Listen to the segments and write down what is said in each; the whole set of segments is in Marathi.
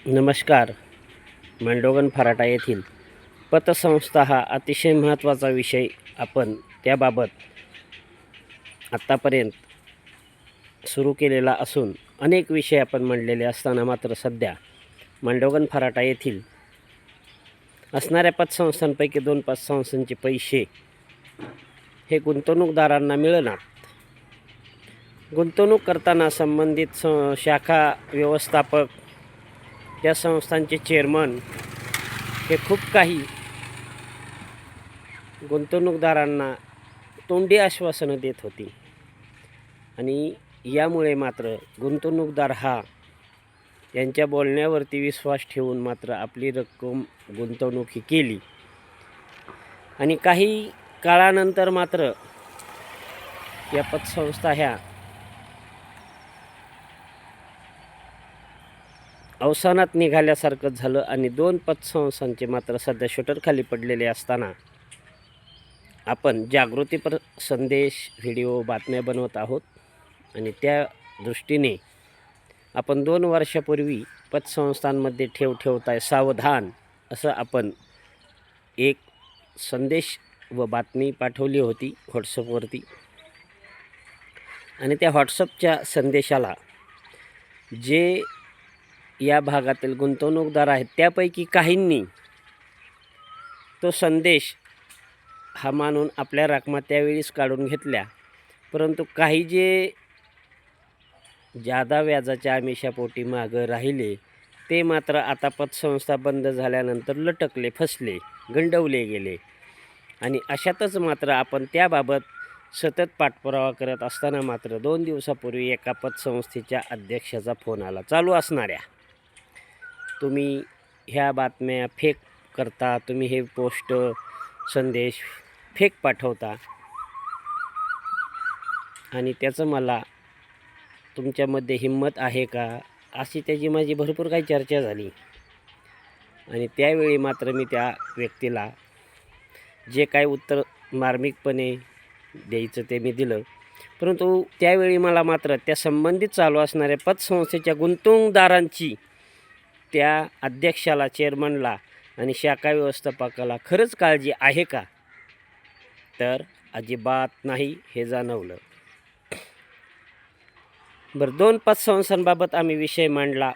नमस्कार. मांडोगण फराटा येथील पतसंस्था हा अतिशय महत्त्वाचा विषय. आपण त्याबाबत आत्तापर्यंत सुरू केलेला असून अनेक विषय आपण मांडलेले असताना मात्र सध्या मांडोगण फराटा येथील असणाऱ्या पतसंस्थांपैकी 2 पतसंस्थांचे पैसे हे गुंतवणूकदारांना मिळणार. गुंतवणूक करताना संबंधित शाखा व्यवस्थापक, त्या संस्थांचे चेअरमन हे खूप काही गुंतवणूकदारांना तोंडी आश्वासनं देत होती आणि यामुळे मात्र गुंतवणूकदार हा यांच्या बोलण्यावरती विश्वास ठेवून मात्र आपली रक्कम गुंतवणूक ही केली आणि काही काळानंतर मात्र या पतसंस्था ह्या अवसानात निघाल्यासारखं झालं आणि 2 पतसंस्थांचे मात्र सध्या शटर खाली पडलेले असताना आपण जागृतीपर संदेश, व्हिडिओ, बातम्या बनवत आहोत आणि त्या दृष्टीने आपण 2 वर्षापूर्वी पतसंस्थांमध्ये ठेवताय सावधान असं आपण एक संदेश व बातमी पाठवली होती व्हॉट्सअपवरती आणि त्या व्हॉट्सअपच्या संदेशाला जे या भागातील गुंतवणूकदार आहेत त्यापैकी काहींनी तो संदेश हा मानून आपल्या रकमा त्यावेळीच काढून घेतल्या, परंतु काही जे जादा व्याजाच्या आमिषापोटी मागं राहिले ते मात्र आता पतसंस्था बंद झाल्यानंतर लटकले, फसले, गंडवले गेले आणि अशातच मात्र आपण त्याबाबत सतत पाठपुरावा करत असताना मात्र 2 दिवसापूर्वी एका पतसंस्थेच्या अध्यक्षाचा फोन आला. चालू असणाऱ्या तुम्ही ह्या बातम्या फेक करता, तुम्ही हे पोस्ट संदेश फेक पाठवता आणि त्याचं मला तुमच्यामध्ये हिंमत आहे का अशी त्याची माझी भरपूर काही चर्चा झाली आणि त्यावेळी मात्र मी त्या व्यक्तीला जे काय उत्तर मार्मिकपणे द्यायचं ते मी दिलं, परंतु त्यावेळी मला मात्र त्या संबंधित चालू असणाऱ्या पतसंस्थेच्या गुंतवणूकदारांची त्या अध्यक्षाला, चेअरमनला आणि शाखा व्यवस्थापकाला खरंच काळजी आहे का, तर अजिबात नाही हे जाणवलं. बरं, 2 पतसंस्थांबाबत आम्ही विषय मांडला,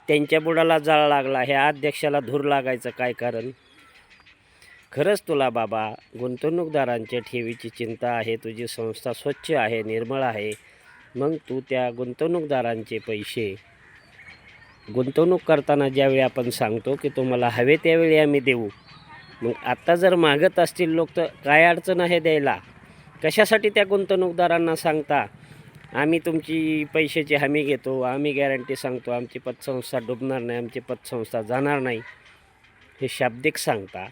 त्यांच्या बुडाला जाळ लागला. ह्या अध्यक्षाला धूर लागायचं काय कारण? खरंच तुला बाबा गुंतवणूकदारांच्या ठेवीची चिंता आहे, तुझी संस्था स्वच्छ आहे, निर्मळ आहे, मग तू त्या गुंतवणूकदारांचे पैसे गुंतवणूक करताना ज्यावेळी आपण सांगतो की तुम्हाला हवे त्यावेळी आम्ही देऊ, मग आत्ता जर मागत असतील लोक तर काय अडचण आहे द्यायला? कशासाठी त्या गुंतवणूकदारांना सांगता आम्ही तुमची पैशाची हमी घेतो, आम्ही गॅरंटी सांगतो, आमची पतसंस्था डुबणार नाही, आमची पतसंस्था जाणार नाही, हे शाब्दिक सांगता.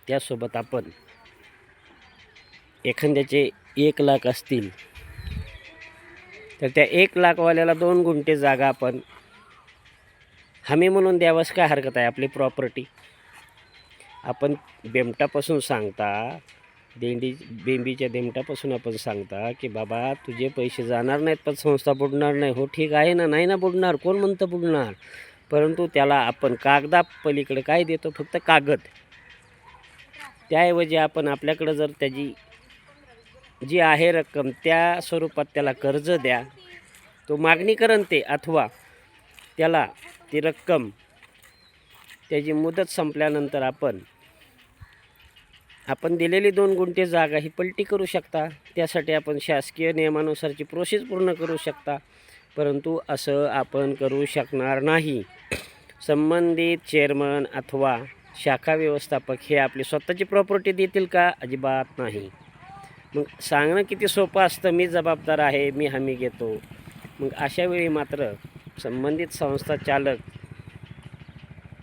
त्यासोबत आपण एखाद्याचे 1 लाख असतील तर त्या 1 लाखवाल्याला 2 गुंठे जागा आपण हमी म्हणून द्यावंच काय हरकत आहे? आपली प्रॉपर्टी आपण बेमटापासून सांगता, बेंबीच्या देमटापासून आपण सांगता की बाबा तुझे पैसे जाणार नाहीत, पतसंस्था बुडणार नाही. हो ठीक आहे ना, नाही ना बुडणार, कोण म्हणतं बुडणार, परंतु त्याला आपण कागदा पलीकडे काय देतो? फक्त कागद. त्याऐवजी आपण आपल्याकडं जर त्याची जी आहे रक्कम त्या स्वरूपात त्याला कर्ज द्या, तो मागणी करण ते, अथवा त्याला ती रक्कम त्याची मुदत संपल्यानंतर आपण दिलेली 2 गुंठे जागा ही पलटी करू शकता. त्यासाठी आपण शासकीय नियमानुसारची प्रोसेस पूर्ण करू शकता, परंतु असं आपण करू शकणार नाही. संबंधित चेअरमन अथवा शाखा व्यवस्थापक हे आपली स्वतःची प्रॉपर्टी देतील का? अजिबात नाही. मग सांगणं किती सोपं असतं, मी जबाबदार आहे, मी हमी घेतो. मग अशावेळी मात्र संबंधित संस्था चालक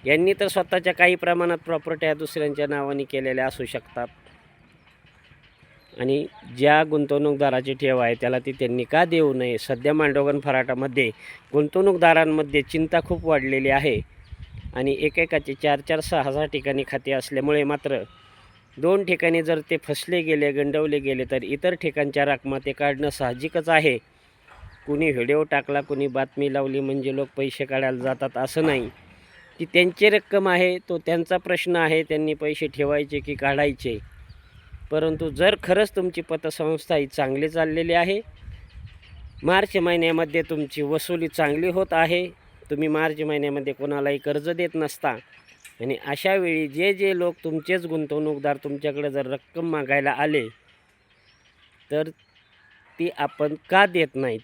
यांनी तर स्वतःच्या काही प्रमाणात प्रॉपर्ट्या दुसऱ्यांच्या नावाने केलेल्या असू शकतात आणि ज्या गुंतवणूकदाराची ठेव आहे त्याला ती त्यांनी का देऊ नये? सध्या मांडोगण फराटामध्ये गुंतवणूकदारांमध्ये चिंता खूप वाढलेली आहे आणि एकेकाचे 4-4, 6-6 ठिकाणी खाते असल्यामुळे मात्र 2 ठिकाणी जर ते फसले गेले, गंडवले गेले तर इतर ठिकाणच्या रकमा ते काढणं साहजिकच आहे कुणी व्हिडिओ टाकला, कुणी बातमी लावली म्हणजे लोक पैसे काढायला जातात असं नाही. ती त्यांची रक्कम आहे, तो त्यांचा प्रश्न आहे, त्यांनी पैसे ठेवायचे की काढायचे. परंतु जर खरंच तुमची पतसंस्था ही चांगली चाललेली आहे, मार्च महिन्यामध्ये तुमची वसुली चांगली होत आहे, तुम्ही मार्च महिन्यामध्ये कोणालाही कर्ज देत नसता आणि अशा वेळी जे जे लोक तुमचेच गुंतवणूकदार तुमच्याकडे जर रक्कम मागायला आले तर ती आपण का देत नाहीत?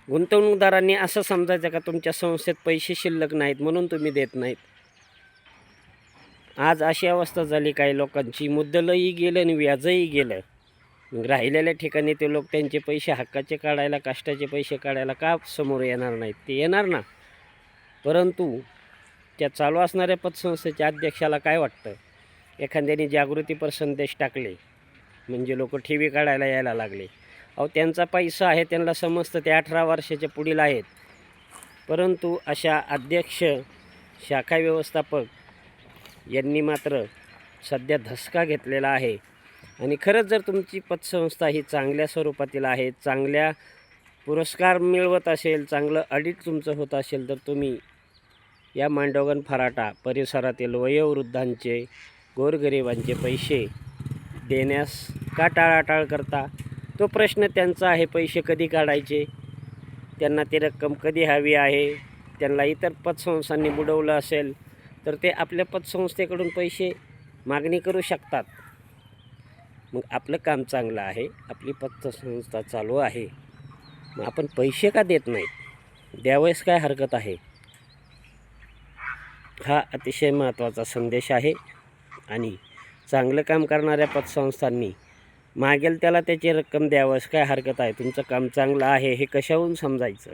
गुंतवणूकदारांनी असं समजायचं का तुमच्या संस्थेत पैसे शिल्लक नाहीत म्हणून तुम्ही देत नाहीत? आज अशी अवस्था झाली काही लोकांची, मुद्दलही गेलं आणि व्याजही गेलं. मग राहिलेल्या ठिकाणी ते लोक त्यांचे पैसे हक्काचे काढायला, कष्टाचे पैसे काढायला का समोर येणार नाहीत? ते येणार ना. परंतु त्या चालू असणाऱ्या पतसंस्थेच्या अध्यक्षाला काय वाटतं? एखाद्याने जागृतीपर संदेश टाकले म्हणजे लोक ठेवी काढायला यायला लागले. अहो, त्यांचा पैसा आहे, त्यांना समजतं ते 18 वर्षाच्या पुढील आहेत. परंतु अशा अध्यक्ष, शाखा व्यवस्थापक यांनी मात्र सध्या धसका घेतलेला आहे. आणि खरंच जर तुमची पतसंस्था ही चांगल्या स्वरूपातील आहे, चांगल्या पुरस्कार मिळवत असेल, चांगलं ऑडिट तुमचं होत असेल, तर तुम्ही या मांडवगण फराटा परिसरातील वयोवृद्धांचे, गोरगरिबांचे पैसे देण्यास का टाळाटाळ करता? तो प्रश्न त्यांचा आहे. पैसे कधी काढायचे, त्यांना ती रक्कम कधी हवी आहे, त्यांना इतर पतसंस्थांनी बुडवलं असेल तर ते आपल्या पतसंस्थेकडून पैसे मागणी करू शकतात. मग आपलं काम चांगलं आहे, आपली पतसंस्था चालू आहे, मग आपण पैसे का देत नाहीत? द्यावयास काय हरकत आहे? हा अतिशय महत्त्वाचा संदेश आहे. आणि चांगलं काम करणाऱ्या पतसंस्थांनी मागेल त्याला त्याची रक्कम द्यावयास काय हरकत आहे? तुमचं काम चांगलं आहे हे कशाहून समजायचं?